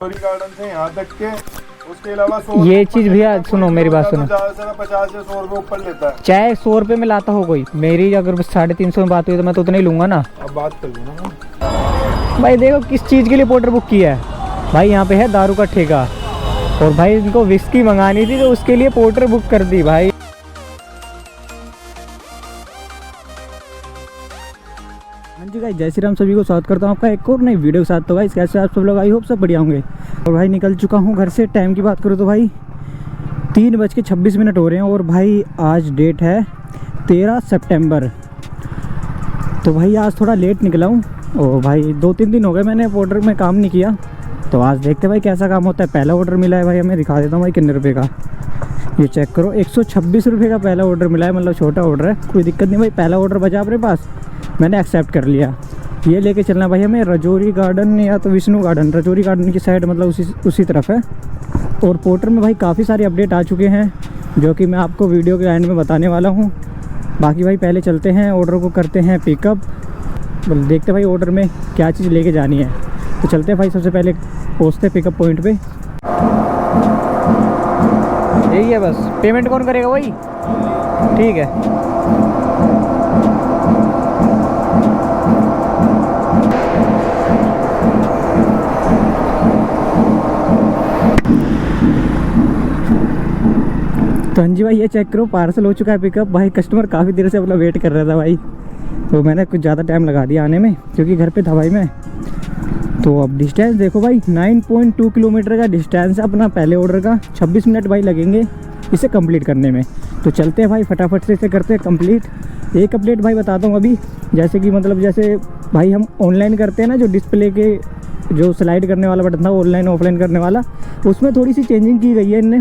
Garden से यहाँ तक के, उसके अलावा ये चीज भैया सुनो, मेरी बात सुनो, 50 से 100 रुपये ऊपर लेता है। चाहे 100 रुपये में लाता हो कोई, मेरी अगर 350 में बात हुई तो मैं तो उतना ही लूंगा ना। अब बात कर लो ना भाई। देखो किस चीज़ के लिए पोर्टर बुक किया है भाई। यहाँ पे है दारू का ठेका, और भाई इनको विस्की मंगानी थी तो उसके लिए पोर्टर बुक कर दी भाई। हाँ जी गाइस, जय श्री राम, सभी को स्वागत करता हूँ आपका एक और नई वीडियो के साथ। तो गाइस कैसे आप सब लोग, आई होप सब बढ़िया होंगे। और भाई निकल चुका हूँ घर से। टाइम की बात करूँ तो भाई 3:26 हो रहे हैं, और भाई आज डेट है 13 सितंबर। तो भाई आज थोड़ा लेट निकला हूँ, और भाई 2-3 दिन हो गए मैंने पोर्टर में काम नहीं किया। तो आज देखते भाई कैसा काम होता है। पहला ऑर्डर मिला है भाई, हमें दिखा देता हूँ भाई कितने रुपये का। ये चेक करो, 126 रुपये का पहला ऑर्डर मिला है, मतलब छोटा ऑर्डर है, कोई दिक्कत नहीं भाई। पहला ऑर्डर बचा अपने पास, मैंने एक्सेप्ट कर लिया। ये लेके चलना भाई हमें रजौरी गार्डन या तो विष्णु गार्डन, रजौरी गार्डन की साइड, मतलब उसी तरफ है। और पोर्टर में भाई काफ़ी सारे अपडेट आ चुके हैं, जो कि मैं आपको वीडियो के एंड में बताने वाला हूँ। बाकी भाई पहले चलते हैं, ऑर्डर को करते हैं पिकअप। देखते भाई ऑर्डर में क्या चीज़ लेके जानी है। तो चलते हैं भाई, सबसे पहले पहुँचते पिकअप पॉइंट पे। यही है बस। पेमेंट कौन करेगा भाई? ठीक है। तो हाँ जी भाई, ये चेक करो, पार्सल हो चुका है पिकअप। भाई कस्टमर काफ़ी देर से अपना वेट कर रहा था भाई, तो मैंने कुछ ज़्यादा टाइम लगा दिया आने में, क्योंकि घर पे था भाई मैं। तो अब डिस्टेंस देखो भाई, 9.2 किलोमीटर का डिस्टेंस है अपना पहले ऑर्डर का। 26 मिनट भाई लगेंगे इसे कंप्लीट करने में। तो चलते हैं भाई फटाफट से इसे करते हैं कंप्लीट। एक अपडेट भाई बताता हूँ अभी, जैसे कि मतलब जैसे भाई हम ऑनलाइन करते हैं ना, जो डिस्प्ले के जो स्लाइड करने वाला बटन था ऑनलाइन ऑफलाइन करने वाला, उसमें थोड़ी सी चेंजिंग की गई है इनने।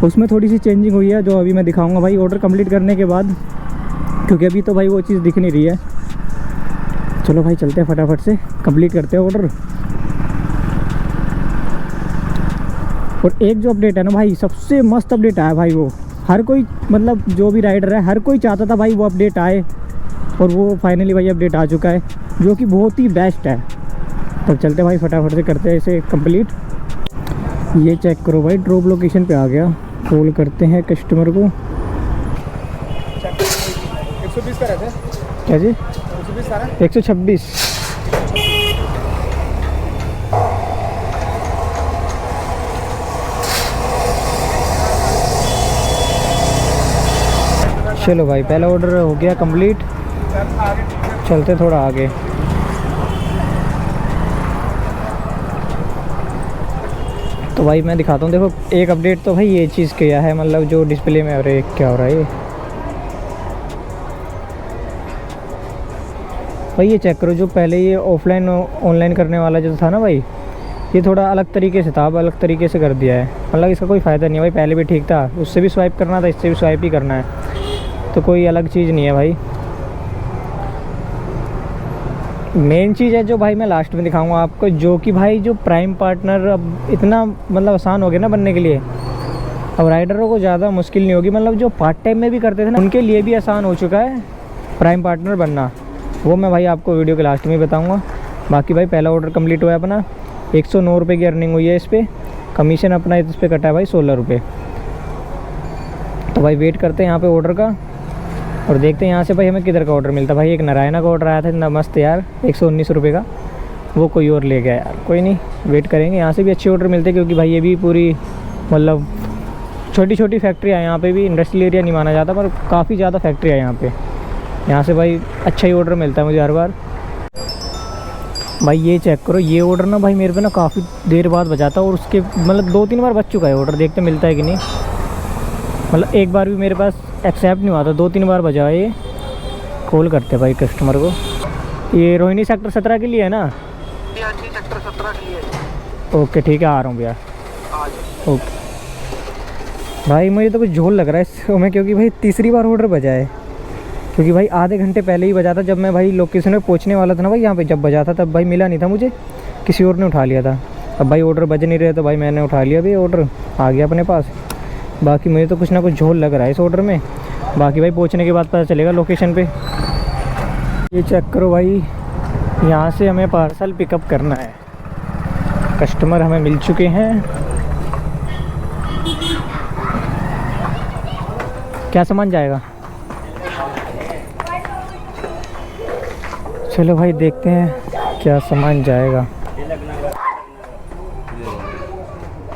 उसमें थोड़ी सी चेंजिंग हुई है, जो अभी मैं दिखाऊंगा भाई ऑर्डर कंप्लीट करने के बाद, क्योंकि अभी तो भाई वो चीज़ दिख नहीं रही है। चलो भाई चलते हैं फटाफट से कंप्लीट करते हैं ऑर्डर। और एक जो अपडेट है ना भाई, सबसे मस्त अपडेट आया भाई। वो हर कोई, मतलब जो भी राइडर है, हर कोई चाहता था भाई वो अपडेट आए, और वो फाइनली भाई अपडेट आ चुका है, जो कि बहुत ही बेस्ट है। तो चलते भाई फटाफट से करते हैं इसे कंप्लीट। ये चेक करो भाई, ड्रॉप लोकेशन पे आ गया। कॉल करते हैं कस्टमर को। 120 का रहता है क्या जी? 120 सारा 126। चलो भाई पहला ऑर्डर हो गया कंप्लीट। चलते थोड़ा आगे। तो भाई मैं दिखाता हूँ, देखो एक अपडेट तो भाई ये चीज़ किया है, मतलब जो डिस्प्ले में। अरे क्या हो रहा है ये भाई? ये चेक करो, जो पहले ये ऑफलाइन ऑनलाइन करने वाला जो था ना भाई, ये थोड़ा अलग तरीके से था, अब अलग तरीके से कर दिया है। मतलब इसका कोई फ़ायदा नहीं है भाई। पहले भी ठीक था, उससे भी स्वाइप करना था, इससे भी स्वाइप ही करना है, तो कोई अलग चीज़ नहीं है भाई। मेन चीज़ है जो भाई मैं लास्ट में दिखाऊंगा आपको, जो कि भाई जो प्राइम पार्टनर अब इतना मतलब आसान हो गया ना बनने के लिए। अब राइडरों को ज़्यादा मुश्किल नहीं होगी, मतलब जो पार्ट टाइम में भी करते थे ना, उनके लिए भी आसान हो चुका है प्राइम पार्टनर बनना। वो मैं भाई आपको वीडियो के लास्ट में बताऊँगा। बाकी भाई पहला ऑर्डर कंप्लीट हुआ है अपना। 109 रुपये की अर्निंग हुई है इस पर। कमीशन अपना इस पर कटा है भाई 16 रुपये। तो भाई वेट करते हैं यहाँ पे ऑर्डर का, और देखते हैं यहाँ से भाई हमें किधर का ऑर्डर मिलता है। भाई एक नारायणा का ऑर्डर आया था इतना मस्त यार, 119 रुपये का, वो कोई और ले गया यार। कोई नहीं, वेट करेंगे। यहाँ से भी अच्छे ऑर्डर मिलते हैं, क्योंकि भाई ये भी पूरी मतलब छोटी छोटी फैक्ट्री है यहाँ पे भी। इंडस्ट्रियल एरिया नहीं माना जाता, पर काफ़ी ज़्यादा फैक्ट्री है यहाँ पे। यहाँ से भाई अच्छा ही ऑर्डर मिलता है मुझे हर बार। भाई ये चेक करो, ये ऑर्डर ना भाई मेरे पे ना काफ़ी देर बाद बचा था, और उसके मतलब 2-3 बार बच चुका है ऑर्डर। देखते मिलता है कि नहीं। मतलब एक बार भी मेरे पास एक्सेप्ट नहीं हुआ था, 2-3 बार बजा है ये। कॉल करते भाई कस्टमर को। ये रोहिणी सेक्टर 17 के लिए है ना? सेक्टर 17 के लिए। ओके ठीक है, आ रहा हूँ भैया। ओके भाई, मुझे तो कुछ झोल लग रहा है इसमें में, क्योंकि भाई तीसरी बार ऑर्डर बजा है। क्योंकि भाई आधे घंटे पहले ही बजा था, जब मैं भाई लोकेशन में पहुँचने वाला था ना भाई, यहाँ पे जब बजा था तब भाई मिला नहीं था मुझे, किसी और ने उठा लिया था। अब भाई ऑर्डर बज नहीं रहे, तो भाई मैंने उठा लिया, भाई ऑर्डर आ गया अपने पास। बाकी मुझे तो कुछ ना कुछ झोल लग रहा है इस ऑर्डर में। बाकी भाई पहुंचने के बाद पता चलेगा लोकेशन पे। ये चेक करो भाई, यहाँ से हमें पार्सल पिकअप करना है। कस्टमर हमें मिल चुके हैं। क्या सामान जाएगा? चलो भाई देखते हैं क्या सामान जाएगा।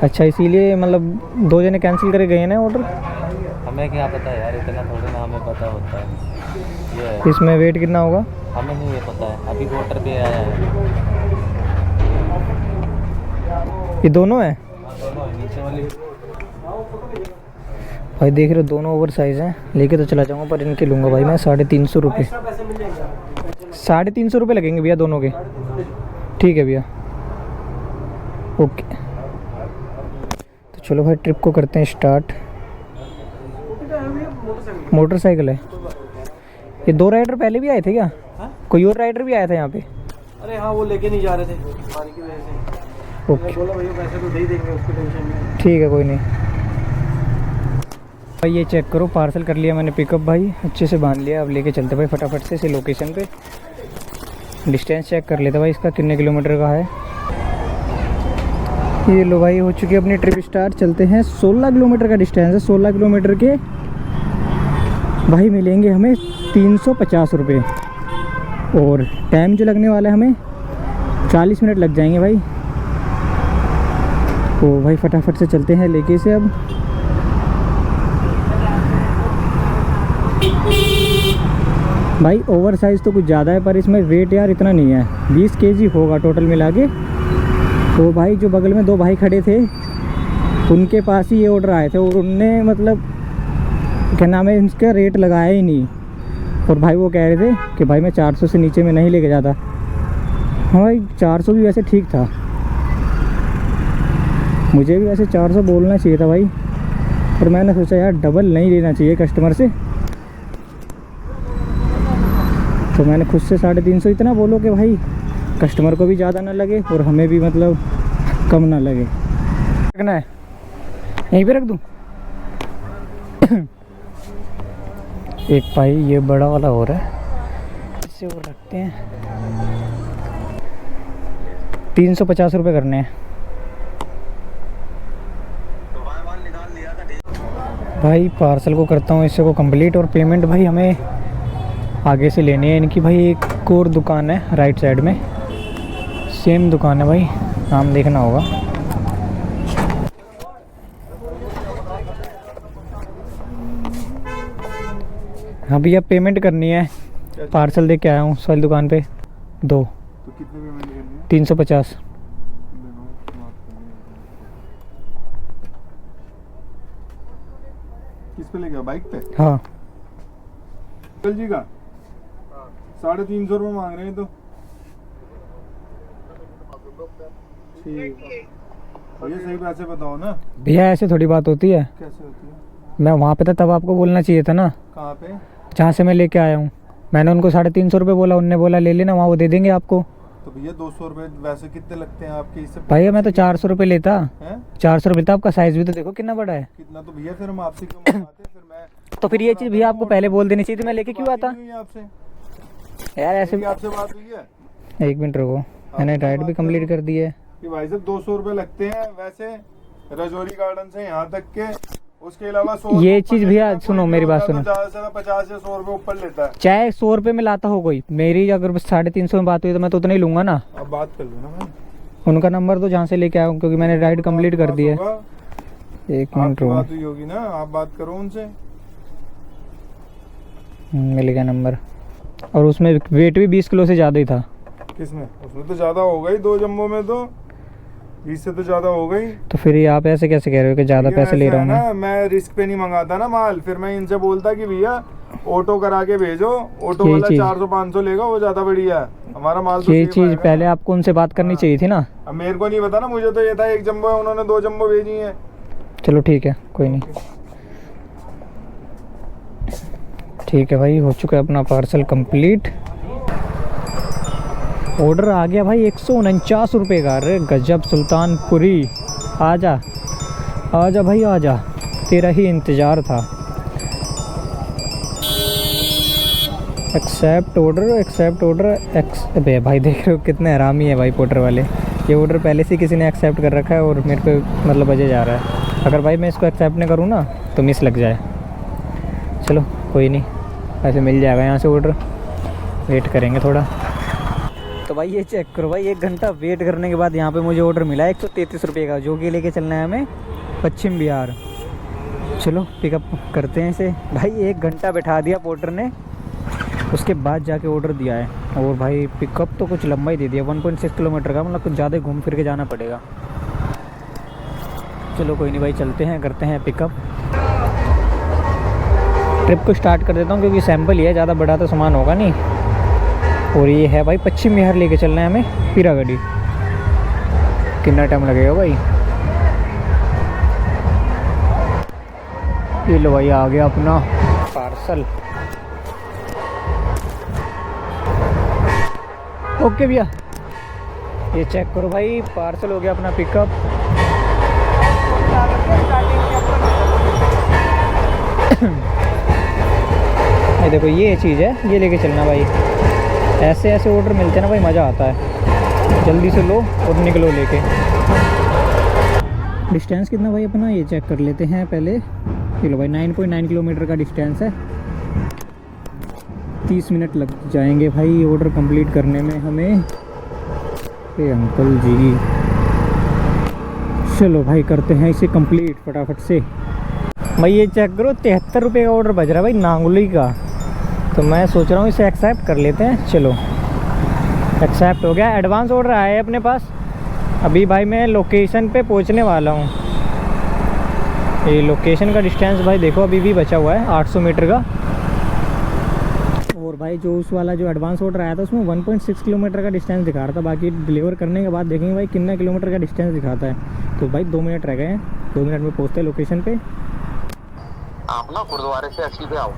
अच्छा, इसीलिए मतलब 2 जने कैंसिल करके गए ना ऑर्डर। हमें क्या पता यार, इतना थोड़ी ना हमें पता होता है। ये है। इसमें वेट कितना होगा? हमें नहीं ये पता है, अभी ऑर्डर पे आया है। ये दोनों है दोनों है, नीचे वाली। भाई देख रहे हो, दोनों ओवर साइज़ हैं। लेके तो चला जाऊंगा पर इनके लूँगा भाई मैं 350 रुपये। 350 रुपये लगेंगे भैया दोनों के। ठीक है भैया, ओके। तो चलो भाई ट्रिप को करते हैं स्टार्ट। मोटरसाइकिल है। ये 2 राइडर पहले भी आए थे क्या? कोई और राइडर भी आया था यहाँ पे? अरे हाँ, वो लेके नहीं जा रहे थे पानी की वजह से। ओके, बोला भैया पैसे तो दे ही देंगे, उसकी टेंशन नहीं। ठीक है, कोई नहीं। भाई ये चेक करो, पार्सल कर लिया मैंने पिकअप भाई, अच्छे से बांध लिया। अब लेके चलते भाई फटाफट से इसे लोकेशन पे। डिस्टेंस चेक कर लेते भाई इसका कितने किलोमीटर का है। ये लो भाई, हो चुकी है अपनी ट्रिप स्टार्ट। चलते हैं। 16 किलोमीटर का डिस्टेंस है। 16 किलोमीटर के भाई मिलेंगे हमें 350 रुपये। और टाइम जो लगने वाला है हमें 40 मिनट लग जाएंगे भाई। तो भाई फटाफट से चलते हैं लेके इसे अब। भाई ओवर साइज़ तो कुछ ज़्यादा है पर इसमें वेट यार इतना नहीं है, 20 केजी होगा टोटल मिला के। तो भाई जो बगल में 2 भाई खड़े थे उनके पास ही ये ऑर्डर आए थे और उनने मतलब क्या नाम है, इसका रेट लगाया ही नहीं। और भाई वो कह रहे थे कि भाई मैं 400 से नीचे में नहीं लेके जाता। हाँ भाई 400 भी वैसे ठीक था, मुझे भी वैसे 400 बोलना चाहिए था भाई, पर मैंने सोचा यार डबल नहीं लेना चाहिए कस्टमर से। तो मैंने खुद से 350 इतना बोलो कि भाई कस्टमर को भी ज़्यादा ना लगे और हमें भी मतलब कम ना लगे। रखना है यहीं पे रख दूँ। एक भाई ये बड़ा वाला हो रहा है, इससे वो रखते हैं। 350 रुपये करने हैं भाई। पार्सल को करता हूँ इससे को कंप्लीट। और पेमेंट भाई हमें आगे से लेनी है इनकी। भाई एक और दुकान है राइट साइड में, सेम दुकान है भाई, नाम देखना होगा। हाँ भैया पेमेंट करनी है, पार्सल दे के आया हूँ सारी दुकान पे 2। तो कितने पेमेंट करनी है? 350। किस पे ले गया? बाइक पे? हाँ अंकल जी का 350 रुपये मांग रहे हैं। तो ठीक, ये सही पैसे बताओ ना भैया, ऐसे थोड़ी बात होती है। कैसे होती है? मैं वहाँ पे था तब आपको बोलना चाहिए था ना। कहाँ पे? जहाँ से मैं लेके आया हूँ, मैंने उनको 350 रुपये बोला, उनने बोला ले लेना, वहाँ वो दे देंगे आपको। तो भैया 200 रुपये वैसे कितने लगते हैं आपके? इससे भैया मैं तो 400 रुपये लेता। हैं? 400 रुपये लेता। आपका साइज़ भी तो देखो कितना बड़ा है। कितना? तो भैया फिर हम आपसे क्यों मंगवाते? फिर मैं तो फिर ये चीज़ भैया आपको पहले बोल देनी चाहिए थी, मैं लेके क्यों आता आपसे? यार? ऐसे आपसे बात हुई है? 1 मिनट रुको, मैंने राइड भी कंप्लीट कर दी है। कि भाई साहब 200 रुपये लगते हैं वैसे रजौरी गार्डन से यहाँ तक के, उसके अलावा 100 ये चीज़ भैया सुनो, मेरी बात सुनो। ज़्यादा से ज़्यादा 50 या 100 रुपये ऊपर लेता है। चाहे 100 रुपये में लाता हो कोई, मेरी अगर 350 में बात हुई तो मैं तो उतना ही लूँगा ना। अब बात कर लो ना भाई, उनका नंबर तो जहाँ से लेके आया हूँ, क्योंकि मैंने राइड कंप्लीट कर दी है। 1 मिनट आपकी रुको, बात हुई होगी ना, आप बात करो उनसे। मिल गया नंबर। और उसमें वेट भी 20 किलो से ज़्यादा ही था। किसमें? उसमें तो ज़्यादा हो गई, 2 जम्बो में तो 20 से तो ज़्यादा हो गई। तो फिर ये आप ऐसे कैसे कह रहे हो कि ज़्यादा पैसे ले रहा हूँ मैं? मैं रिस्क पे नहीं मंगाता ना माल। फिर मैं इनसे बोलता कि भैया ऑटो करा के भेजो, ऑटो ये वाला चीज़- 400-500 लेगा, वो ज़्यादा बढ़िया है। हमारा माल तो ये सेफ चीज़ आएगा। पहले आपको उनसे बात करनी चाहिए थी ना। अब मेरे को नहीं पता ना, मुझे तो ये था 1 जम्बो है, उन्होंने 2 जम्बो भेजी है। चलो ठीक है, कोई नहीं। ठीक है भाई, हो चुका है अपना पार्सल कंप्लीट। ऑर्डर आ गया भाई 149 रुपये का। अरे गजब सुल्तानपुरी, आजा आजा भाई आजा, तेरा ही इंतज़ार था। एक्सेप्ट ऑर्डर, एक्सेप्ट ऑर्डर, अबे भाई देख रहे हो कितने हरामी है भाई पोर्टर वाले। ये ऑर्डर पहले से किसी ने एक्सेप्ट कर रखा है और मेरे पे मतलब बजे जा रहा है। अगर भाई मैं इसको एक्सेप्ट नहीं करूँ ना तो मिस लग जाए। चलो कोई नहीं, ऐसे मिल जाएगा यहाँ से ऑर्डर, वेट करेंगे थोड़ा। तो भाई ये चेक करो भाई, 1 घंटा वेट करने के बाद यहाँ पे मुझे ऑर्डर मिला है 133 रुपये का, जो कि लेके चलना है हमें पश्चिम बिहार। चलो पिकअप करते हैं इसे। भाई 1 घंटा बैठा दिया पोर्टर ने, उसके बाद जाके ऑर्डर दिया है। और भाई पिकअप तो कुछ लंबा ही दे दिया, 1.6 किलोमीटर का, मतलब कुछ ज़्यादा घूम फिर के जाना पड़ेगा। चलो कोई नहीं भाई, चलते हैं करते हैं पिकअप। ट्रिप को स्टार्ट कर देता हूँ क्योंकि सैंपल ही है, ज़्यादा बड़ा तो सामान होगा नहीं। और ये है भाई पश्चिम बिहार लेके चलना है हमें, पीरागढ़ी। कितना टाइम लगेगा भाई? ये लो भाई आ गया अपना पार्सल। ओके भैया, ये चेक करो भाई, पार्सल हो गया अपना पिकअप। ये देखो ये चीज़ है, ये लेके चलना भाई। ऐसे ऐसे ऑर्डर मिलते हैं ना भाई, मज़ा आता है। जल्दी से लो और निकलो लेके। डिस्टेंस कितना भाई अपना, ये चेक कर लेते हैं पहले। चलो भाई 9.9 किलोमीटर का डिस्टेंस है। 30 मिनट लग जाएंगे भाई ऑर्डर कंप्लीट करने में हमें। ए अंकल जी, चलो भाई करते हैं इसे कंप्लीट फटाफट से। भाई ये चेक करो, 73 रुपये का ऑर्डर बज रहा है भाई नांगली का। तो मैं सोच रहा हूँ इसे एक्सेप्ट कर लेते हैं। चलो एक्सेप्ट हो गया, एडवांस ऑर्डर आया है अपने पास। अभी भाई मैं लोकेशन पे पहुँचने वाला हूँ। ये लोकेशन का डिस्टेंस भाई देखो अभी भी बचा हुआ है 800 मीटर का। और भाई जो उस वाला जो एडवांस ऑर्डर आया था उसमें 1.6 किलोमीटर का डिस्टेंस दिखा रहा था। बाकी डिलीवर करने के बाद देखेंगे भाई कितना किलोमीटर का डिस्टेंस दिखाता है। तो भाई 2 मिनट रह गए हैं, 2 मिनट में पहुँचते हैं लोकेशन पे। आप ना गुरुद्वारे से सीधे आओ।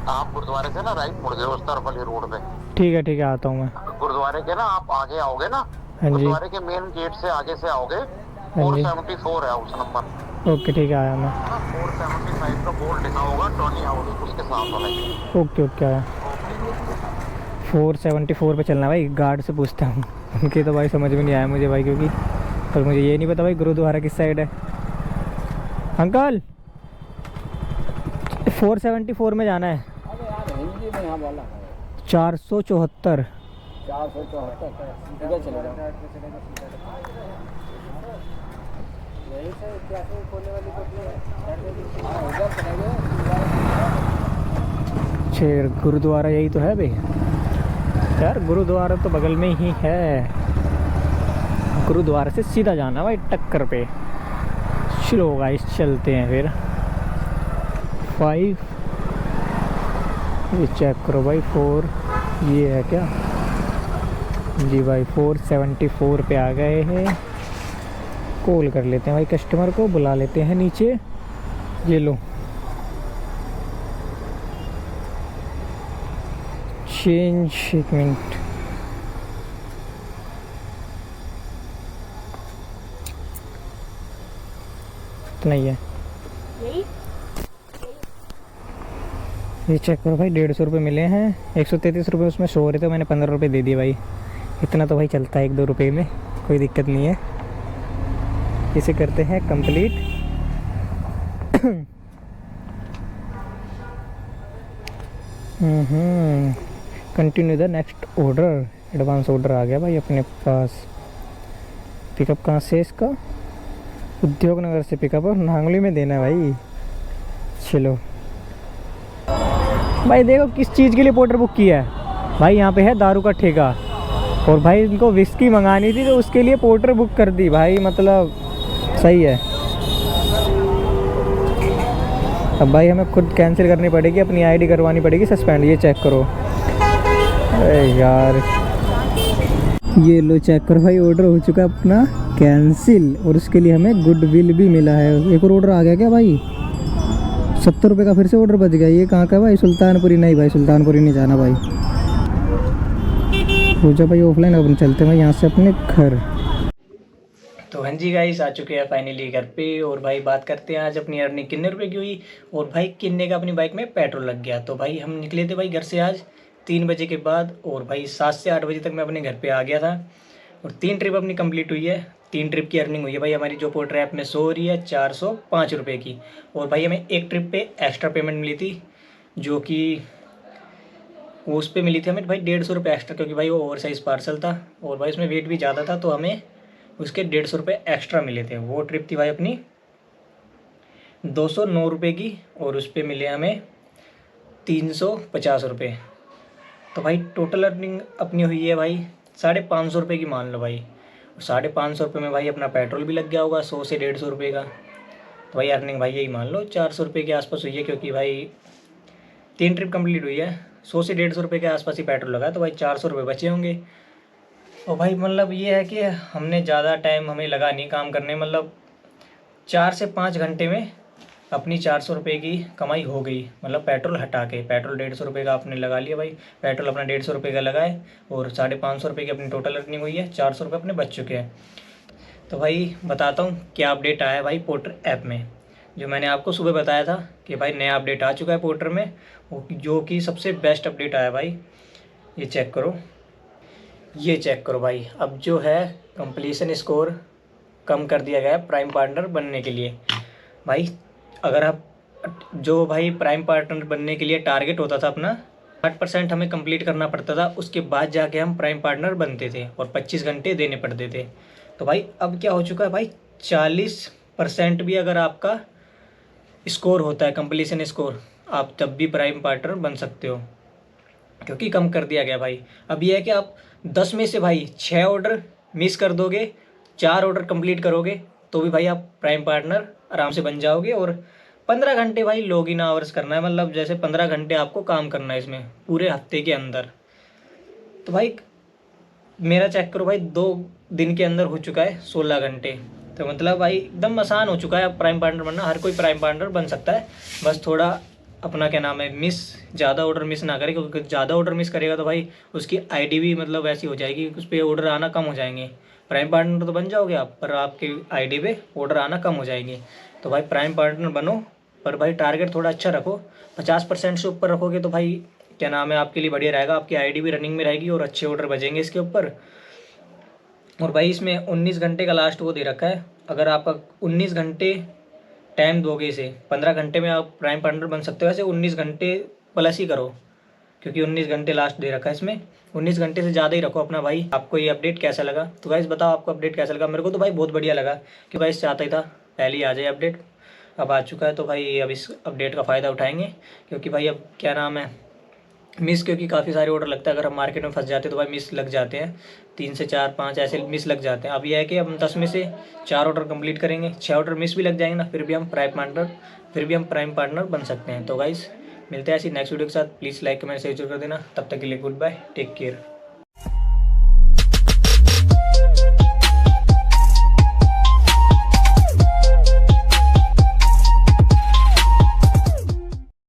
आप गुरुद्वारे से ना राइट मुड़ जाओ उस तरफ वाली रोड पे। ठीक है आता हूँ मैं। गुरुद्वारे के ना आप आगे आओगे ना, हाँ जी। गुरुद्वारे के मेन गेट से आगे से आओगे, 474 है उस नंबर। ओके ठीक है, आया मैं। 475 का बोर्ड लिखा होगा टॉनी हाउस, उसके साथ वाला। ओके आया। 474 पे चलना भाई। गार्ड से पूछता हूँ, उनके तो भाई समझ में नहीं आया मुझे भाई, क्योंकि पर मुझे ये नहीं पता भाई गुरुद्वारा किस साइड है। अंकल 474 में जाना है। 474 शेर गुरुद्वारा यही तो है भाई यार। गुरुद्वारा तो बगल में ही है। गुरुद्वारा से सीधा जाना भाई टक्कर पे। चलो गाइस चलते हैं फिर। 5 ये चेक करो भाई 4 ये है क्या जी भाई। 474 पे आ गए हैं। कॉल कर लेते हैं भाई, कस्टमर को बुला लेते हैं नीचे। ये लो चेंज, 1 मिनट। इतना ही है। ये चेक करो भाई 150 रुपये मिले हैं। 133 रुपये उसमें शो हो रहे थे, मैंने 15 रुपये दे दिए भाई। इतना तो भाई चलता है 1-2 रुपये में, कोई दिक्कत नहीं है। इसे करते हैं complete. Continue the next order. Advance order आ गया भाई अपने पास। पिकअप कहाँ से इसका? उद्योग नगर से पिकअप और नांगली में देना है भाई। चलो भाई देखो किस चीज़ के लिए पोर्टर बुक किया है भाई। यहाँ पे है दारू का ठेका, और भाई इनको विस्की मंगानी थी तो उसके लिए पोर्टर बुक कर दी भाई। मतलब सही है। अब भाई हमें खुद कैंसिल करनी पड़ेगी, अपनी आईडी करवानी पड़ेगी सस्पेंड। ये चेक करो। अरे यार ये लो चेक करो भाई, ऑर्डर हो चुका है अपना कैंसिल, और उसके लिए हमें गुडविल भी मिला है। एक और ऑर्डर आ गया क्या भाई? 70 रुपये का फिर से ऑर्डर बच गया। ये कहाँ का भाई? सुल्तानपुरी। नहीं भाई सुल्तानपुरी नहीं जाना भाई। हो जा भाई ऑफलाइन। अब चलते हैं भाई यहाँ से अपने घर। तो हाँ जी गाइस आ चुके हैं फाइनली घर पे। और भाई बात करते हैं आज अपनी अर्निंग कितने रुपए की हुई और भाई कितने का अपनी बाइक में पेट्रोल लग गया। तो भाई हम निकले थे भाई घर से आज 3 बजे के बाद, और भाई 7 से 8 बजे तक मैं अपने घर पे आ गया था। और 3 ट्रिप अपनी कंप्लीट हुई है। 3 ट्रिप की अर्निंग हुई है भाई हमारी, जो पोर्टर ऐप में शो हो रही है 405 रुपये की। और भाई हमें एक ट्रिप पे एक्स्ट्रा पेमेंट मिली थी, जो कि उस पे मिली थी हमें भाई 150 रुपये एक्स्ट्रा, क्योंकि भाई वो ओवर साइज़ पार्सल था और भाई उसमें वेट भी ज़्यादा था, तो हमें उसके 150 रुपये एक्स्ट्रा मिले थे। वो ट्रिप थी भाई अपनी 209 रुपये की, और उस पर मिले हमें 350 रुपये। तो भाई टोटल अर्निंग अपनी हुई है भाई 550 रुपये की, मान लो भाई। 550 रुपये में भाई अपना पेट्रोल भी लग गया होगा 100 से 150 रुपये का। तो भाई अर्निंग भाई यही मान लो 400 रुपये के आसपास हुई है, क्योंकि भाई 3 ट्रिप कंप्लीट हुई है, 100 से 150 रुपये के आसपास ही पेट्रोल लगा, तो भाई 400 रुपये बचे होंगे। और भाई मतलब ये है कि हमने ज़्यादा टाइम हमें लगा नहीं काम करने, मतलब 4 से 5 घंटे में अपनी 400 रुपये की कमाई हो गई, मतलब पेट्रोल हटा के। पेट्रोल 150 रुपये का आपने लगा लिया भाई, पेट्रोल अपना 150 रुपये का लगाए, और 550 रुपये की अपनी टोटल अर्निंग हुई है, 400 रुपये अपने बच चुके हैं। तो भाई बताता हूँ क्या अपडेट आया है भाई पोर्टर ऐप में। जो मैंने आपको सुबह बताया था कि भाई नया अपडेट आ चुका है पोर्टर में, जो कि सबसे बेस्ट अपडेट आया भाई। ये चेक करो, ये चेक करो भाई। अब जो है कंप्लीशन स्कोर कम कर दिया गया है प्राइम पार्टनर बनने के लिए। भाई अगर आप जो भाई प्राइम पार्टनर बनने के लिए टारगेट होता था अपना 8% हमें कंप्लीट करना पड़ता था, उसके बाद जाके हम प्राइम पार्टनर बनते थे और 25 घंटे देने पड़ते थे। तो भाई अब क्या हो चुका है भाई, 40% भी अगर आपका स्कोर होता है कंप्लीशन स्कोर, आप तब भी प्राइम पार्टनर बन सकते हो, क्योंकि कम कर दिया गया भाई। अब ये है कि आप 10 में से भाई 6 ऑर्डर मिस कर दोगे, 4 ऑर्डर कंप्लीट करोगे, तो भी भाई आप प्राइम पार्टनर आराम से बन जाओगे। और 15 घंटे भाई लॉगिन आवर्स करना है, मतलब जैसे 15 घंटे आपको काम करना है इसमें पूरे हफ्ते के अंदर। तो भाई मेरा चेक करो भाई, 2 दिन के अंदर हो चुका है 16 घंटे। तो मतलब भाई एकदम आसान हो चुका है अब प्राइम पार्टनर बनना, हर कोई प्राइम पार्टनर बन सकता है। बस थोड़ा अपना क्या नाम है ज़्यादा ऑर्डर मिस ना करे, क्योंकि ज़्यादा ऑर्डर मिस करेगा तो भाई उसकी आईडी भी मतलब ऐसी हो जाएगी, उस पर ऑर्डर आना कम हो जाएंगे। प्राइम पार्टनर तो बन जाओगे आप, पर आपके आईडी पे ऑर्डर आना कम हो जाएंगे। तो भाई प्राइम पार्टनर बनो, पर भाई टारगेट थोड़ा अच्छा रखो, 50% से ऊपर रखोगे तो भाई क्या नाम है आपके लिए बढ़िया रहेगा, आपकी आईडी भी रनिंग में रहेगी और अच्छे ऑर्डर बजेंगे इसके ऊपर। और भाई इसमें 19 घंटे का लास्ट वो दे रखा है, अगर आप 19 घंटे टाइम दोगे इसे, 15 घंटे में आप प्राइम पार्टनर बन सकते हो। वैसे 19 घंटे प्लस ही करो, क्योंकि 19 घंटे लास्ट दे रखा है इसमें, 19 घंटे से ज़्यादा ही रखो अपना। भाई आपको ये अपडेट कैसा लगा? तो गाइस बताओ आपको अपडेट कैसा लगा? मेरे को तो भाई बहुत बढ़िया लगा, क्योंकि भाई चाहता ही था पहले ही आ जाए अपडेट, अब आ चुका है। तो भाई अब इस अपडेट का फ़ायदा उठाएंगे, क्योंकि भाई अब क्या नाम है मिस, क्योंकि काफ़ी सारे ऑर्डर लगता है, अगर हम मार्केट में फंस जाते हैं तो भाई मिस लग जाते हैं, 3 से 4 5 ऐसे मिस लग जाते हैं। अब यह है कि हम 10 में से 4 ऑर्डर कंप्लीट करेंगे, 6 ऑर्डर मिस भी लग जाएंगे ना, फिर भी हम प्राइम पार्टनर बन सकते हैं। तो गाइस मिलते हैं ऐसी नेक्स्ट वीडियो के साथ। प्लीज़ लाइक कमेंट शेयर कर देना। तब तक के लिए गुड बाय, टेक केयर।